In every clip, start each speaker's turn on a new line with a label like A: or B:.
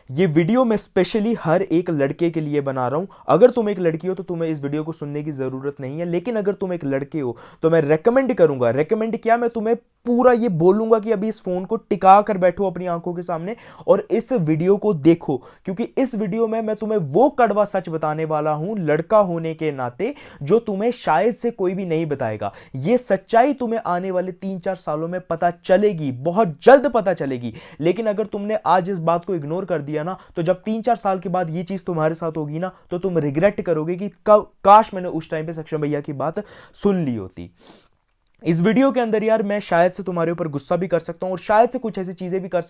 A: ये वीडियो मैं स्पेशली हर एक लड़के के लिए बना रहा हूं। अगर तुम एक लड़की हो तो तुम्हें इस वीडियो को सुनने की जरूरत नहीं है, लेकिन अगर तुम एक लड़के हो तो मैं रेकमेंड करूंगा। रेकमेंड क्या, मैं तुम्हें पूरा ये बोलूंगा कि अभी इस फोन को टिका कर बैठो अपनी आंखों के सामने और इस वीडियो को देखो, क्योंकि इस वीडियो में मैं तुम्हें वो कड़वा सच बताने वाला हूं लड़का होने के नाते, जो तुम्हें शायद से कोई भी नहीं बताएगा। ये सच्चाई तुम्हें आने वाले 3-4 सालों में पता चलेगी, बहुत जल्द पता चलेगी। लेकिन अगर तुमने आज इस बात को इग्नोर कर दिया ना, तो जब 3-4 साल के बाद ये चीज तुम्हारे साथ होगी ना, तो तुम रिग्रेट करोगे कि काश मैंने उस टाइम पे सक्षम भैया की बात सुन ली होती। इस वीडियो के अंदर यार मैं शायद से तुम्हारे ऊपर गुस्सा भी कर सकता हूं और शायद से कुछ ऐसी चीजें भी कह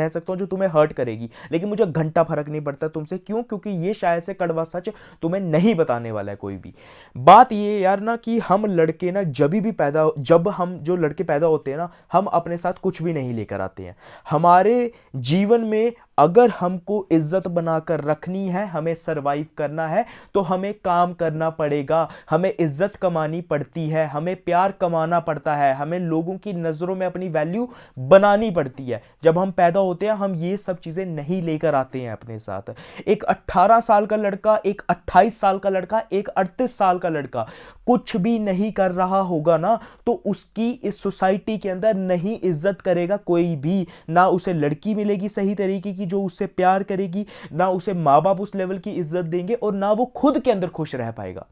A: सकता हूं जो तुम्हें हर्ट करेगी, लेकिन मुझे घंटा फर्क नहीं पड़ता तुमसे। क्यों? क्योंकि ये शायद से कड़वा सच तुम्हें नहीं बताने वाला है कोई भी। बात ये यार ना कि हम लड़के ना जब हम जो लड़के पैदा होते हैं ना, हम अपने साथ कुछ भी नहीं लेकर आते हैं। हमारे जीवन में अगर हमको इज्जत बनाकर रखनी है, हमें सरवाइव करना है, तो हमें काम करना पड़ेगा, हमें इज्जत कमानी पड़ती है, हमें प्यार कमाना पड़ता है, हमें लोगों की नजरों में अपनी वैल्यू बनानी पड़ती है। जब हम पैदा होते हैं हम ये सब चीजें नहीं लेकर आते हैं अपने साथ। एक 18 साल का लड़का, एक 28 साल का लड़का, एक 38 साल का लड़का कुछ भी नहीं कर रहा होगा ना, तो उसकी इस सोसाइटी के अंदर नहीं इज्जत करेगा कोई भी। ना उसे लड़की मिलेगी सही तरीके की जो उससे प्यार करेगी, ना उसे माँ बाप उस लेवल की इज्जत देंगे, और ना वो खुद के अंदर खुश रह पाएगा।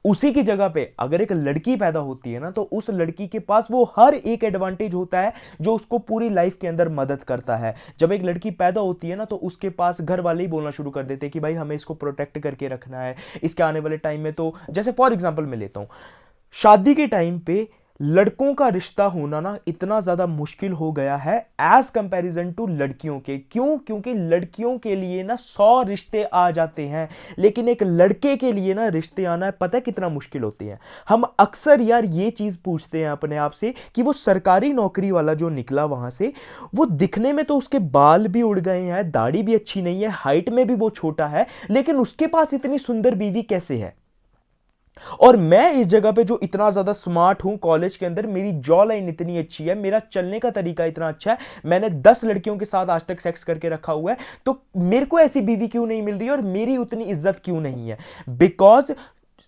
A: उसी की जगह पे अगर एक लड़की पैदा होती है ना, तो उस लड़की के पास वो हर एक एडवांटेज होता है जो उसको पूरी लाइफ के अंदर मदद करता है। जब एक लड़की पैदा होती है ना, तो उसके पास घर वाले ही बोलना शुरू कर देते हैं कि भाई हमें इसको प्रोटेक्ट करके रखना है इसके आने वाले टाइम में। तो जैसे फॉर एग्जांपल मैं लेता हूं, शादी के टाइम पे लड़कों का रिश्ता होना ना इतना ज्यादा मुश्किल हो गया है एज कंपैरिजन टू लड़कियों के। क्यों? क्योंकि लड़कियों के लिए ना 100 रिश्ते आ जाते हैं, लेकिन एक लड़के के लिए ना रिश्ते आना है पता है कितना मुश्किल होते हैं। हम अक्सर यार ये चीज पूछते हैं अपने आप से कि वो सरकारी नौकरी वाला जो निकला वहां से, वो दिखने में तो उसके बाल भी उड़ गए हैं, दाढ़ी भी अच्छी नहीं है, हाइट में भी वो छोटा है, लेकिन उसके पास इतनी सुंदर बीवी कैसे है? और मैं इस जगह पे जो इतना ज्यादा स्मार्ट हूं, कॉलेज के अंदर मेरी जॉ लाइन इतनी अच्छी है, मेरा चलने का तरीका इतना अच्छा है, मैंने 10 लड़कियों के साथ आज तक सेक्स करके रखा हुआ है, तो मेरे को ऐसी बीवी क्यों नहीं मिल रही और मेरी उतनी इज्जत क्यों नहीं है? बिकॉज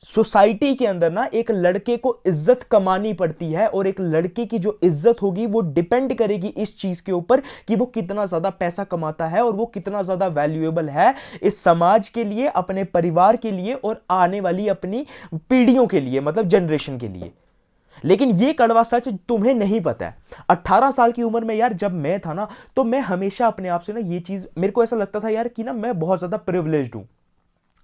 A: सोसाइटी के अंदर ना एक लड़के को इज्जत कमानी पड़ती है, और एक लड़के की जो इज्जत होगी वो डिपेंड करेगी इस चीज के ऊपर कि वो कितना ज्यादा पैसा कमाता है और वो कितना ज्यादा वैल्यूएबल है इस समाज के लिए, अपने परिवार के लिए और आने वाली अपनी पीढ़ियों के लिए, मतलब जनरेशन के लिए। लेकिन ये कड़वा सच तुम्हें नहीं पता है। 18 साल की उम्र में यार जब मैं था ना, तो मैं हमेशा अपने आप से ना ये चीज, मेरे को ऐसा लगता था यार कि ना मैं बहुत ज्यादा प्रिविलेज्ड हूं,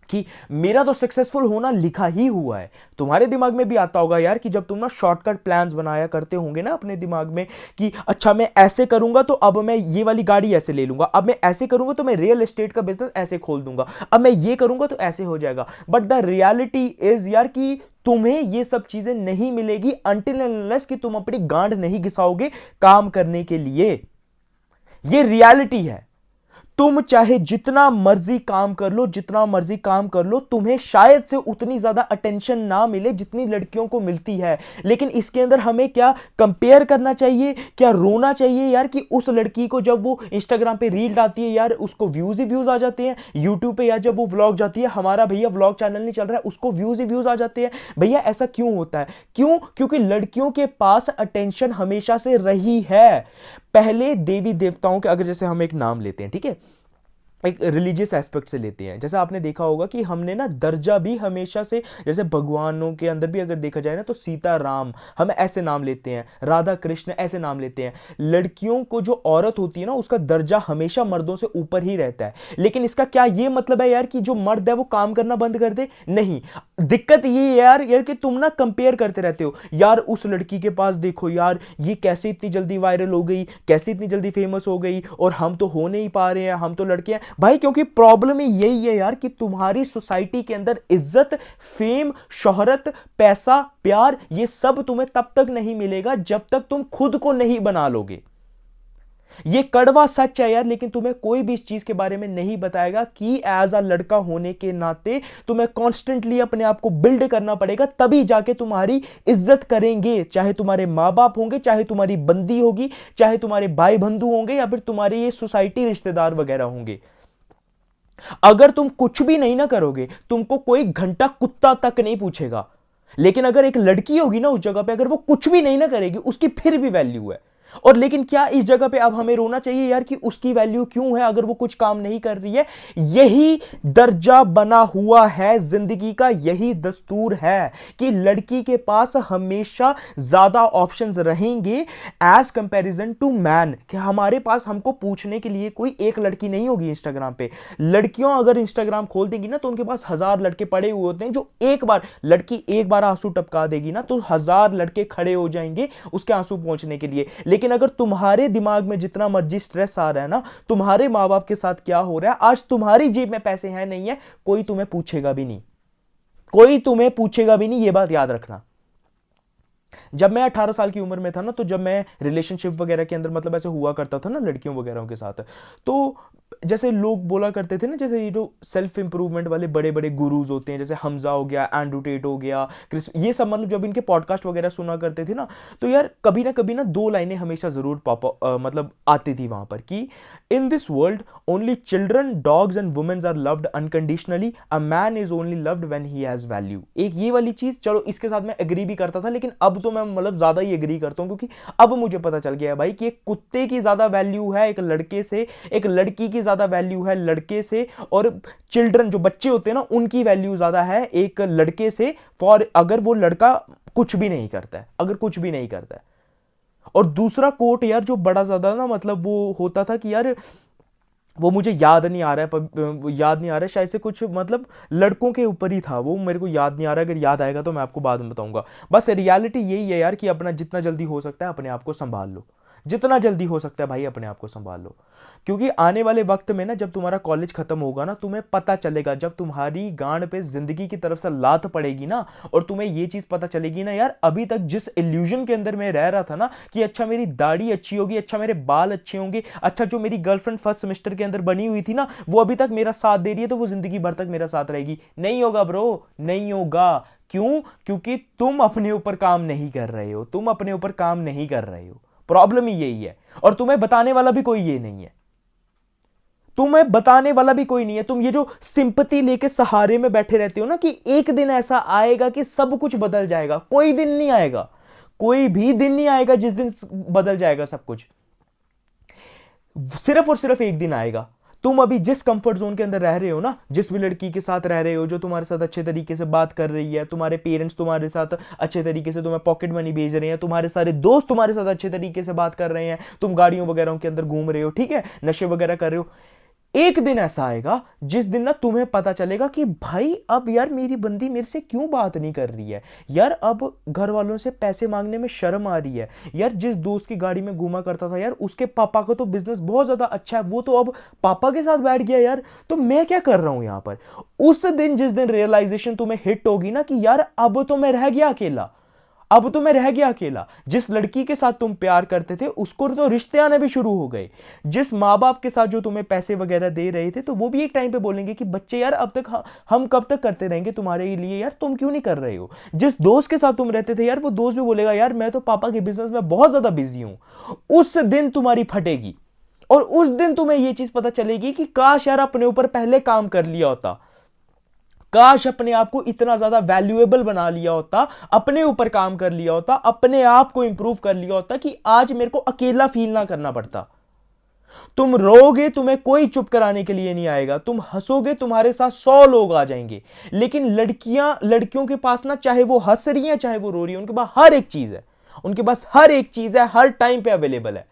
A: कि मेरा तो सक्सेसफुल होना लिखा ही हुआ है। तुम्हारे दिमाग में भी आता होगा यार कि जब तुम ना शॉर्टकट प्लान्स बनाया करते होंगे ना अपने दिमाग में कि अच्छा मैं ऐसे करूंगा तो अब मैं ये वाली गाड़ी ऐसे ले लूंगा, अब मैं ऐसे करूंगा तो मैं रियल एस्टेट का बिजनेस ऐसे खोल दूंगा, अब मैं ये करूंगा तो ऐसे हो जाएगा। बट द रियलिटी इज यार कि तुम्हें ये सब चीजें नहीं मिलेगी अनटिल अनलेस कि तुम अपनी गांड नहीं घिसाओगे काम करने के लिए। ये रियलिटी है। तुम चाहे जितना मर्जी काम कर लो, जितना मर्जी काम कर लो, तुम्हें शायद से उतनी ज्यादा अटेंशन ना मिले जितनी लड़कियों को मिलती है। लेकिन इसके अंदर हमें क्या कंपेयर करना चाहिए, क्या रोना चाहिए यार कि उस लड़की को जब वो इंस्टाग्राम पे रील डालती है यार उसको व्यूज ही व्यूज आ जाते हैं, यूट्यूब पे यार जब वो व्लॉग जाती है, हमारा भैया व्लॉग चैनल नहीं चल रहा है, उसको व्यूज ही व्यूज आ जाते हैं। भैया ऐसा क्यों होता है? क्यों? क्योंकि लड़कियों के पास अटेंशन हमेशा से रही है। पहले देवी देवताओं के, अगर जैसे हम एक नाम लेते हैं, ठीक है, एक रिलीजियस एस्पेक्ट से लेते हैं, जैसे आपने देखा होगा कि हमने ना दर्जा भी हमेशा से, जैसे भगवानों के अंदर भी अगर देखा जाए ना, तो सीता राम हम ऐसे नाम लेते हैं, राधा कृष्ण ऐसे नाम लेते हैं। लड़कियों को जो औरत होती है ना, उसका दर्जा हमेशा मर्दों से ऊपर ही रहता है। लेकिन इसका क्या ये मतलब है यार कि जो मर्द है वो काम करना बंद कर दे? नहीं। दिक्कत ये है यार कि तुम ना कंपेयर करते रहते हो, यार उस लड़की के पास देखो यार ये कैसे इतनी जल्दी वायरल हो गई, कैसे इतनी जल्दी फेमस हो गई, और हम तो हो नहीं पा रहे हैं, हम तो लड़के हैं। भाई क्योंकि प्रॉब्लम यही है यार कि तुम्हारी सोसाइटी के अंदर इज्जत, फेम, शोहरत, पैसा, प्यार, ये सब तुम्हें तब तक नहीं मिलेगा जब तक तुम खुद को नहीं बना लोगे। ये कड़वा सच है यार, लेकिन तुम्हें कोई भी इस चीज के बारे में नहीं बताएगा कि एज अ लड़का होने के नाते तुम्हें कॉन्स्टेंटली अपने आप को बिल्ड करना पड़ेगा, तभी जाके तुम्हारी इज्जत करेंगे। चाहे तुम्हारे माँ बाप होंगे, चाहे तुम्हारी बंदी होगी, चाहे तुम्हारे भाई बंधु होंगे, या फिर तुम्हारे ये सोसाइटी रिश्तेदार वगैरह होंगे। अगर तुम कुछ भी नहीं ना करोगे, तुमको कोई घंटा कुत्ता तक नहीं पूछेगा। लेकिन अगर एक लड़की होगी ना उस जगह पे, अगर वो कुछ भी नहीं ना करेगी, उसकी फिर भी वैल्यू है। और लेकिन क्या इस जगह पे अब हमें रोना चाहिए यार कि उसकी वैल्यू क्यों है अगर वो कुछ काम नहीं कर रही है? यही दर्जा बना हुआ है जिंदगी का, यही दस्तूर है कि लड़की के पास हमेशा ज्यादा ऑप्शंस रहेंगे एज कंपैरिजन टू मैन। कि हमारे पास हमको पूछने के लिए कोई एक लड़की नहीं होगी इंस्टाग्राम पे। लड़कियों अगर इंस्टाग्राम खोल देगी ना तो उनके पास 1000 लड़के पड़े हुए होते हैं, जो लड़की एक बार आंसू टपका देगी ना तो 1000 लड़के खड़े हो जाएंगे उसके आंसू पहुंचने के लिए। लेकिन अगर तुम्हारे दिमाग में जितना मर्जी स्ट्रेस आ रहा है ना, तुम्हारे मां बाप के साथ क्या हो रहा है, आज तुम्हारी जेब में पैसे हैं नहीं है, कोई तुम्हें पूछेगा भी नहीं, कोई तुम्हें पूछेगा भी नहीं, यह बात याद रखना। जब मैं 18 साल की उम्र में था ना, तो जब मैं रिलेशनशिप वगैरह के अंदर मतलब ऐसे हुआ करता था ना लड़कियों वगैरह के साथ, तो जैसे लोग बोला करते थे ना, जैसे ये जो सेल्फ इंप्रूवमेंट वाले बड़े बड़े गुरुज होते हैं, जैसे हमजा हो गया, एंड्रू टेट हो गया, क्रिस, ये सब मतलब जब इनके पॉडकास्ट वगैरह सुना करते थे ना, तो यार कभी ना 2 लाइनें हमेशा जरूर मतलब आती थी वहां पर कि in this world only children, dogs and womens are loved unconditionally, a man is only loved when he has value. एक ये वाली चीज, चलो इसके साथ मैं एग्री भी करता था, लेकिन अब तो मैं मतलब ज्यादा ही एग्री करता हूं, क्योंकि अब मुझे पता चल गया है भाई कि एक कुत्ते की ज्यादा वैल्यू है एक लड़के से, एक लड़की की ज्यादा वैल्यू है लड़के से, और चिल्ड्रन जो बच्चे होते हैं ना उनकी वैल्यू ज्यादा है एक लड़के से, फॉर अगर वो लड़का कुछ भी नहीं करता है, अगर कुछ भी नहीं करता है। और दूसरा कोट यार जो बड़ा ज्यादा ना मतलब वो होता था कि यार वो मुझे याद नहीं आ रहा है, याद नहीं आ रहा है, शायद से कुछ मतलब लड़कों के ऊपर ही था, वो मेरे को याद नहीं आ रहा है, अगर याद आएगा तो मैं आपको बाद में बताऊंगा। बस रियलिटी यही है यार कि अपना जितना जल्दी हो सकता है अपने आप को संभाल लो, जितना जल्दी हो सकता है भाई अपने आप को संभाल लो। क्योंकि आने वाले वक्त में ना जब तुम्हारा कॉलेज खत्म होगा ना, तुम्हें पता चलेगा, जब तुम्हारी गांड पे जिंदगी की तरफ से लात पड़ेगी ना, और तुम्हें ये चीज पता चलेगी ना यार, अभी तक जिस इल्यूजन के अंदर मैं रह रहा था ना कि अच्छा मेरी दाढ़ी अच्छी होगी, अच्छा मेरे बाल अच्छे होंगे, अच्छा जो मेरी गर्लफ्रेंड फर्स्ट सेमेस्टर के अंदर बनी हुई थी ना वो अभी तक मेरा साथ दे रही है, तो वो जिंदगी भर तक मेरा साथ रहेगी। नहीं होगा ब्रो, नहीं होगा। क्यों? क्योंकि तुम अपने ऊपर काम नहीं कर रहे हो, तुम अपने ऊपर काम नहीं कर रहे हो, प्रॉब्लम ही यही है। और तुम्हें बताने वाला भी कोई ये नहीं है, तुम्हें बताने वाला भी कोई नहीं है। तुम ये जो सिंपैथी लेके सहारे में बैठे रहते हो ना कि एक दिन ऐसा आएगा कि सब कुछ बदल जाएगा, कोई दिन नहीं आएगा, कोई भी दिन नहीं आएगा जिस दिन बदल जाएगा सब कुछ। सिर्फ और सिर्फ एक दिन आएगा। तुम अभी जिस कंफर्ट जोन के अंदर रह रहे हो ना, जिस भी लड़की के साथ रह रहे हो जो तुम्हारे साथ अच्छे तरीके से बात कर रही है, तुम्हारे पेरेंट्स तुम्हारे साथ अच्छे तरीके से तुम्हें पॉकेट मनी भेज रहे हैं, तुम्हारे सारे दोस्त तुम्हारे साथ अच्छे तरीके से बात कर रहे हैं, तुम गाड़ियों वगैरह के अंदर घूम रहे हो, ठीक है, नशे वगैरह कर रहे हो, एक दिन ऐसा आएगा जिस दिन ना तुम्हें पता चलेगा कि भाई अब यार मेरी बंदी मेरे से क्यों बात नहीं कर रही है, यार अब घर वालों से पैसे मांगने में शर्म आ रही है, यार जिस दोस्त की गाड़ी में घूमा करता था यार उसके पापा का तो बिजनेस बहुत ज्यादा अच्छा है, वो तो अब पापा के साथ बैठ गया यार, तो मैं क्या कर रहा हूं यहां पर। उस दिन जिस दिन रियलाइजेशन तुम्हें हिट होगी ना कि यार अब तो मैं रह गया अकेला, अब तो मैं रह गया अकेला। जिस लड़की के साथ तुम प्यार करते थे उसको तो रिश्ते आने भी शुरू हो गए, जिस माँ बाप के साथ जो तुम्हें पैसे वगैरह दे रहे थे तो वो भी एक टाइम पे बोलेंगे कि बच्चे यार अब तक हम कब तक करते रहेंगे तुम्हारे लिए, यार तुम क्यों नहीं कर रहे हो। जिस दोस्त के साथ तुम रहते थे यार वो दोस्त भी बोलेगा यार मैं तो पापा के बिजनेस में बहुत ज्यादा बिजी हूं। उस दिन तुम्हारी फटेगी और उस दिन तुम्हें यह चीज पता चलेगी कि काश यार अपने ऊपर पहले काम कर लिया होता, काश अपने आप को इतना ज्यादा वैल्यूएबल बना लिया होता, अपने ऊपर काम कर लिया होता, अपने आप को इंप्रूव कर लिया होता कि आज मेरे को अकेला फील ना करना पड़ता। तुम रोगे तुम्हें कोई चुप कराने के लिए नहीं आएगा, तुम हंसोगे तुम्हारे साथ 100 लोग आ जाएंगे। लेकिन लड़कियों के पास ना चाहे वो हंस रही है चाहे वो रो रही है, उनके पास हर एक चीज है, उनके पास हर एक चीज है, हर टाइम पे अवेलेबल है,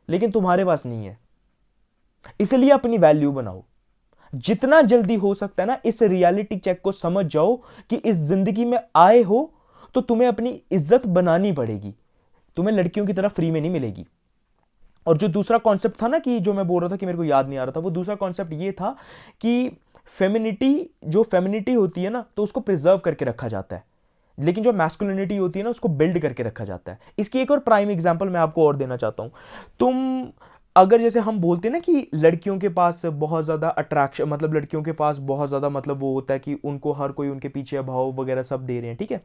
A: लेकिन तुम्हारे पास नहीं है। इसलिए अपनी वैल्यू बनाओ, जितना जल्दी हो सकता है ना इस रियलिटी चेक को समझ जाओ कि इस जिंदगी में आए हो तो तुम्हें अपनी इज्जत बनानी पड़ेगी, तुम्हें लड़कियों की तरह फ्री में नहीं मिलेगी। और जो दूसरा कॉन्सेप्ट था ना कि जो मैं बोल रहा था कि मेरे को याद नहीं आ रहा था, वो दूसरा कॉन्सेप्ट ये था कि फेमिनिटी, जो फेमिनिटी होती है ना तो उसको प्रिजर्व करके रखा जाता है। लेकिन जो मैस्कुलिनिटी होती है ना उसको बिल्ड करके रखा जाता है। इसकी एक और प्राइम एग्जांपल मैं आपको और देना चाहता हूं। तुम अगर जैसे हम बोलते हैं ना कि लड़कियों के पास बहुत ज़्यादा अट्रैक्शन, मतलब लड़कियों के पास बहुत ज़्यादा मतलब वो होता है कि उनको हर कोई उनके पीछे भाव वगैरह सब दे रहे हैं, ठीक है।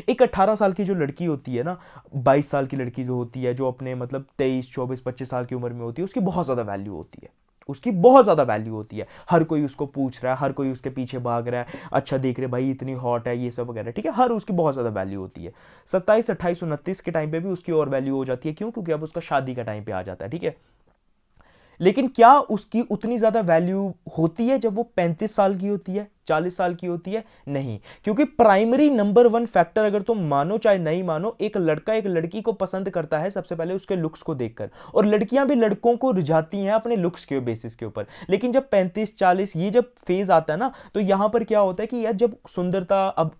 A: एक 18 साल की जो लड़की होती है ना, 22 साल की लड़की जो होती है, जो अपने मतलब 23 24 25 साल की उम्र में होती है, उसकी बहुत ज़्यादा वैल्यू होती है। उसकी बहुत ज़्यादा वैल्यू होती है, हर कोई उसको पूछ रहा है, हर कोई उसके पीछे भाग रहा है, अच्छा देख रहे भाई इतनी हॉट है ये सब वगैरह, ठीक है। हर उसकी बहुत ज़्यादा वैल्यू होती है। 27 28 29 के टाइम पे भी उसकी और वैल्यू हो जाती है। क्यों? क्योंकि अब उसका शादी का टाइम पे आ जाता है, ठीक है। लेकिन क्या उसकी उतनी ज्यादा वैल्यू होती है जब वो 35 साल की होती है, 40 साल की होती है? नहीं। क्योंकि प्राइमरी नंबर वन फैक्टर अगर तुम मानो चाहे नहीं मानो, एक लड़का एक लड़की को पसंद करता है सबसे पहले उसके लुक्स को देखकर, और लड़कियां भी लड़कों को रिझाती हैं अपने लुक्स के बेसिस के ऊपर। लेकिन जब 35 40 ये जब फेज आता है ना, तो यहां पर क्या होता है कि यार जब सुंदरता, अब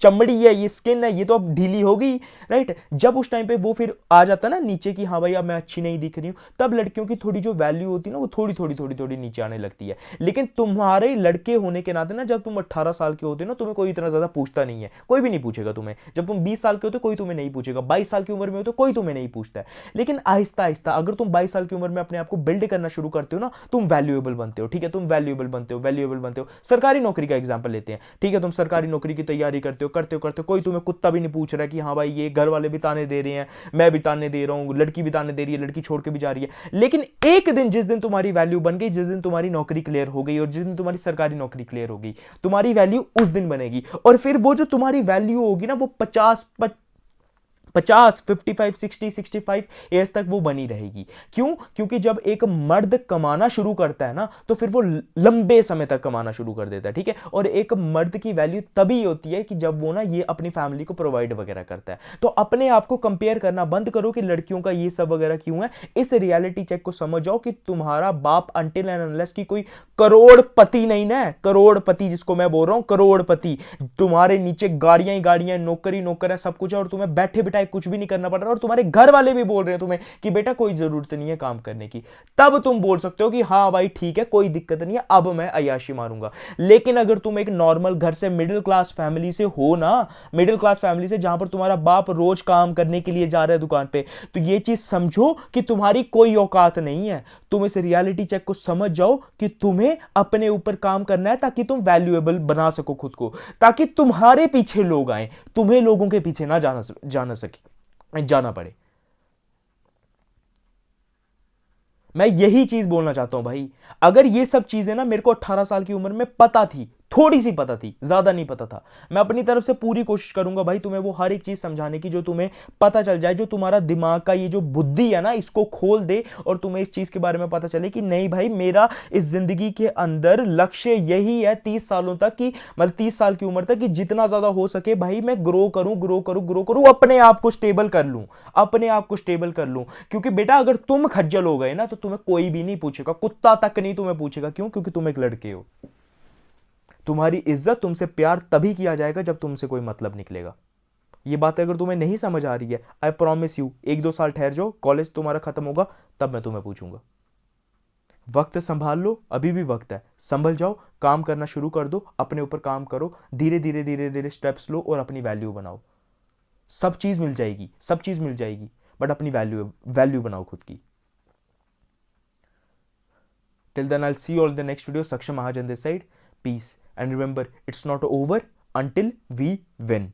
A: चमड़ी है, ये स्किन है, ये तो अब ढीली हो गई, राइट। जब उस टाइम पे वो फिर आ जाता है ना नीचे कि हाँ भाई अब मैं अच्छी नहीं दिख रही हूं, तब लड़कियों की थोड़ी जो वैल्यू होती है ना वो थोड़ी थोड़ी थोड़ी थोड़ी नीचे आने लगती है। लेकिन तुम्हारे लड़के होने के नाते ना, जब तुम 18 साल के होते हो ना, तुम्हें कोई इतना ज्यादा पूछता नहीं है, कोई भी नहीं पूछेगा तुम्हें। जब तुम 20 साल के होते कोई तुम्हें नहीं पूछेगा, 22 साल की उम्र में हो तो कोई तुम्हें नहीं पूछता है। लेकिन आहिस्ता आहिस्ता अगर तुम 22 साल की उम्र में अपने आप को बिल्ड करना शुरू करते हो ना, तुम वैल्यूएबल बनते हो, ठीक है। तुम वैल्यूएबल बनते हो, वैल्यूएबल बनते हो। सरकारी नौकरी का एग्जाम्पल लेते हैं, ठीक है। तुम सरकारी नौकरी की तैयारी करते हो, करते हो करते हो, कोई तुम्हें कुत्ता भी नहीं पूछ रहा है कि हाँ भाई ये घर वाले भी ताने दे रहे हैं, मैं भी ताने दे रहा हूं, लड़की भी ताने दे रही है, लड़की छोड़ के भी जा रही है। लेकिन एक दिन, जिस दिन तुम्हारी वैल्यू बन गई, जिस दिन तुम्हारी नौकरी क्लियर हो गई, और जिस दिन तुम्हारी सरकारी नौकरी क्लियर हो गई, तुम्हारी वैल्यू उस दिन बनेगी। और फिर वो जो तुम्हारी वैल्यू होगी ना, वो 50 55 60 65 एज तक वो बनी रहेगी। क्यों? क्योंकि जब एक मर्द कमाना शुरू करता है ना, तो फिर वो लंबे समय तक कमाना शुरू कर देता है, ठीक है। और एक मर्द की वैल्यू तभी होती है कि जब वो ना ये अपनी फैमिली को प्रोवाइड वगैरह करता है। तो अपने आप को कंपेयर करना बंद करो कि लड़कियों का ये सब वगैरह क्यों है। इस रियलिटी चेक को समझ जाओ कि तुम्हारा बाप अनटिल एंड अनलेस की कोई करोड़पति नहीं ना, करोड़पति जिसको मैं बोल रहा हूं, करोड़पति, तुम्हारे नीचे गाड़ियां ही गाड़ियां, नौकरी नौकर है, सब कुछ है, और तुम्हें बैठे बिठाए कुछ भी नहीं करना पड़ रहा, और तुम्हारे घर वाले भी बोल रहे हैं तुम्हें कि बेटा कोई जरूरत नहीं है काम करने की, तब तुम बोल सकते हो कि हाँ भाई ठीक है कोई दिक्कत नहीं है, अब मैं अय्याशी मारूंगा। लेकिन अगर तुम एक नॉर्मल घर से, मिडिल क्लास फैमिली से हो ना, मिडिल क्लास फैमिली से जहां पर तुम्हारा बाप रोज काम करने के लिए जा रहा है दुकान पे, तो ये चीज समझो कि तुम्हारी कोई औकात नहीं है। तुम इस रियलिटी चेक को समझ जाओ कि तुम्हें अपने ऊपर काम करना है, ताकि तुम वैल्यूएबल बना सको खुद को, ताकि तुम्हारे पीछे लोग आए, तुम्हें लोगों के पीछे ना जाना पड़े। मैं यही चीज बोलना चाहता हूं भाई। अगर ये सब चीजें ना मेरे को 18 साल की उम्र में पता थी, थोड़ी सी पता थी, ज्यादा नहीं पता था, मैं अपनी तरफ से पूरी कोशिश करूंगा भाई तुम्हें वो हर एक चीज समझाने की जो तुम्हें पता चल जाए, जो तुम्हारा दिमाग का ये जो बुद्धि है ना इसको खोल दे, और तुम्हें इस चीज के बारे में पता चले कि नहीं भाई मेरा इस जिंदगी के अंदर लक्ष्य यही है 30 सालों तक की, मतलब 30 साल की उम्र तक, कि जितना ज्यादा हो सके भाई मैं ग्रो करूं, ग्रो करूं, ग्रो करूं, अपने आप को स्टेबल कर लूं, अपने आप को स्टेबल कर लूं। क्योंकि बेटा अगर तुम खज्जल हो गए ना, तो तुम्हें कोई भी नहीं पूछेगा, कुत्ता तक नहीं तुम्हें पूछेगा। क्यों? क्योंकि तुम एक लड़के हो। तुम्हारी इज्जत, तुमसे प्यार तभी किया जाएगा जब तुमसे कोई मतलब निकलेगा। ये बात अगर तुम्हें नहीं समझ आ रही है, आई प्रॉमिस यू, 1-2 साल ठहर जाओ, कॉलेज तुम्हारा खत्म होगा, तब मैं तुम्हें पूछूंगा। वक्त संभाल लो, अभी भी वक्त है, संभल जाओ, काम करना शुरू कर दो, अपने ऊपर काम करो, धीरे धीरे धीरे धीरे स्टेप्स लो और अपनी वैल्यू बनाओ। सब चीज मिल जाएगी, सब चीज मिल जाएगी, बट अपनी वैल्यू वैल्यू बनाओ खुद की। Till then, I'll see you all in the next video. Saksham Mahajan this side. Peace. And remember, it's not over until we win.